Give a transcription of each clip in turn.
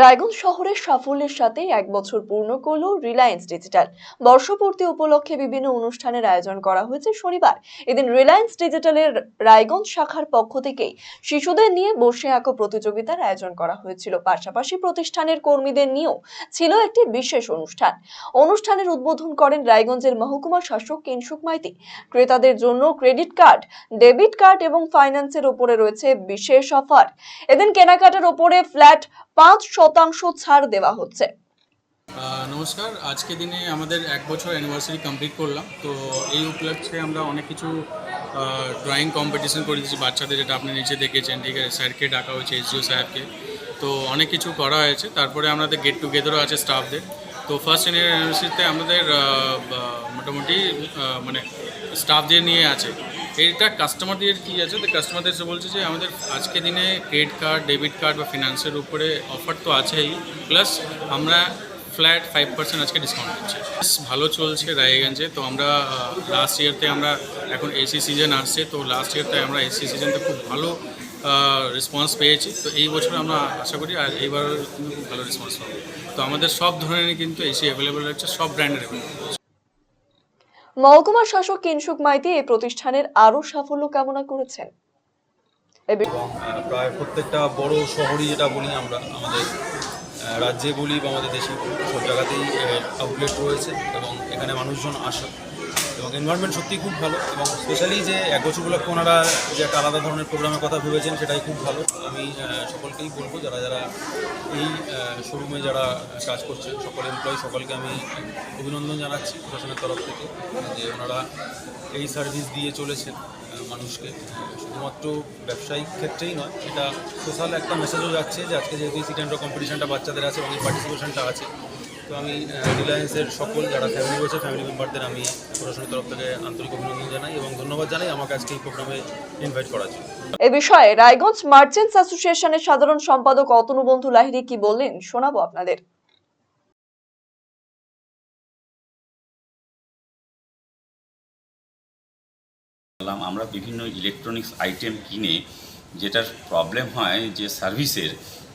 রায়গঞ্জ শহরের সাফল্যের সাথে 1 বছর পূর্ণ করল রিলায়েন্স ডিজিটাল। বর্ষপূর্তি উপলক্ষে বিভিন্ন অনুষ্ঠানের আয়োজন করা হয়েছে শনিবার। এদিন রিলায়েন্স ডিজিটালের রায়গঞ্জ শাখার পক্ষ থেকে শিশুদের নিয়ে বসে আঁকো প্রতিযোগিতার আয়োজন করা হয়েছিল। পাশাপাশি প্রতিষ্ঠানের কর্মীদের নিয়েও ছিল একটি বিশেষ অনুষ্ঠানের উদ্বোধন করেন রায়গঞ্জের মহকুমা শাসক কিংসুক মাইতি। ক্রেতাদের জন্য ক্রেডিট কার্ড, ডেবিট কার্ড এবং ফাইন্যান্সের উপরে রয়েছে বিশেষ অফার। এদিন কেনাকাটার উপরে ফ্ল্যাট 5% ছাড় দেওয়া হচ্ছে। নমস্কার, আজকে দিনে আমাদের 1 বছর অ্যানিভার্সারি কমপ্লিট করলাম। তো এই উপলক্ষে আমরা অনেক কিছু ড্রয়িং কম্পিটিশন করে দিয়েছি বাচ্চাদের, যেটা আপনি নিচে দেখেছেন। ঠিক আছে, স্যারকে ডাকা হয়েছে, এসডিও সাহেবকে। তো অনেক কিছু করা হয়েছে। তারপরে আমাদের গেট টুগেদারও আছে স্টাফদের। তো ফার্স্ট অ্যানিভার্সারিতে আমাদের মোটামুটি মানে স্টাফদের নিয়ে আছে। এটা কাস্টমারদের কী আছে, তো কাস্টমারদের এসে বলছে যে আমাদের আজকে দিনে ক্রেডিট কার্ড, ডেবিট কার্ড বা ফিনান্সের উপরে অফার তো আছেই, প্লাস আমরা ফ্ল্যাট 5% আজকে ডিসকাউন্ট দিচ্ছে। ভালো চলছে রায়গঞ্জে। তো আমরা লাস্ট ইয়ারতে আমরা এখন এসি সিজন আসছে, তো লাস্ট ইয়ারতে আমরা এসি সিজনতে খুব ভালো রেসপন্স পেয়েছি। তো এই বছর আমরা আশা করি আর এইবার কিন্তু খুব ভালো রেসপন্স পাবো। তো আমাদের সব ধরনের কিন্তু এসি অ্যাভেলেবেল রয়েছে, সব ব্র্যান্ডের অ্যাভেলেবেল। মহকুমা শাসক কিংসুক মাইতি এই প্রতিষ্ঠানের আরো সাফল্য কামনা করেছেন। এবং প্রায় প্রত্যেকটা বড় শহরই, যেটা বলি আমরা আমাদের রাজ্যে বলি বা আমাদের দেশে সব জায়গাতেই আউটলেট রয়েছে এবং এখানে মানুষজন আসে এবং এনভায়রনমেন্ট সত্যিই খুব ভালো। এবং স্পেশালি যে 1 বছর উপলক্ষে ওনারা যে একটা আলাদা ধরনের প্রোগ্রামের কথা ভেবেছেন, সেটাই খুব ভালো। আমি সকলকেই বলবো, যারা যারা এই শোরুমে যারা কাজ করছেন, সকল এমপ্লয়ি সকলকে আমি অভিনন্দন জানাচ্ছি প্রশাসনের তরফ থেকে, যে ওনারা এই সার্ভিস দিয়ে চলেছেন মানুষকে। শুধুমাত্র ব্যবসায়িক ক্ষেত্রেই নয়, এটা সোশ্যাল একটা মেসেজও যাচ্ছে যে আজকে যেহেতু সিট অ্যান্ড কম্পিটিশনটা বাচ্চাদের আছে এবং এই পার্টিসিপেশনটা আছে। তো আমি রিলায়েন্সের সকল যারা ফ্যামিলি রয়েছে, ফ্যামিলি মেম্বারদের আমি প্রশাসনের তরফ থেকে আন্তরিক অভিনন্দন জানাই এবং ধন্যবাদ জানাই আমাকে আজকে এই প্রোগ্রামে ইনভাইট করার জন্য। এ বিষয়ে রায়গঞ্জ মার্চেন্টস অ্যাসোসিয়েশনের সাধারণ সম্পাদক অতনু বন্ধু লাহিড়ী কি বললেন শোনাবো আপনাদের। আমরা বিভিন্ন ইলেকট্রনিক্স আইটেম কিনে যেটার প্রবলেম হয় যে সার্ভিসের,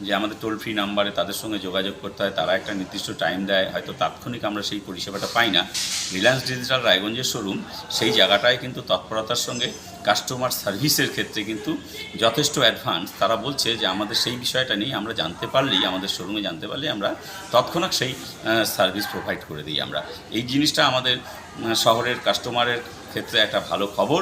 যে আমাদের টোল ফ্রি নাম্বারে তাদের সঙ্গে যোগাযোগ করতে হয়, তারা একটা নির্দিষ্ট টাইম দেয়, হয়তো তাৎক্ষণিক আমরা সেই পরিষেবাটা পাই না। রিলায়েন্স ডিজিটাল রায়গঞ্জের শোরুম সেই জায়গাটায় কিন্তু তৎপরতার সঙ্গে কাস্টমার সার্ভিসের ক্ষেত্রে কিন্তু যথেষ্ট অ্যাডভান্স। তারা বলছে যে আমাদের সেই বিষয়টা নিয়ে আমরা জানতে পারলেই, আমাদের শোরুমে জানতে পারলেই আমরা তৎক্ষণাৎ সেই সার্ভিস প্রোভাইড করে দিই আমরা। এই জিনিসটা আমাদের শহরের কাস্টমারের ক্ষেত্রে একটা ভালো খবর।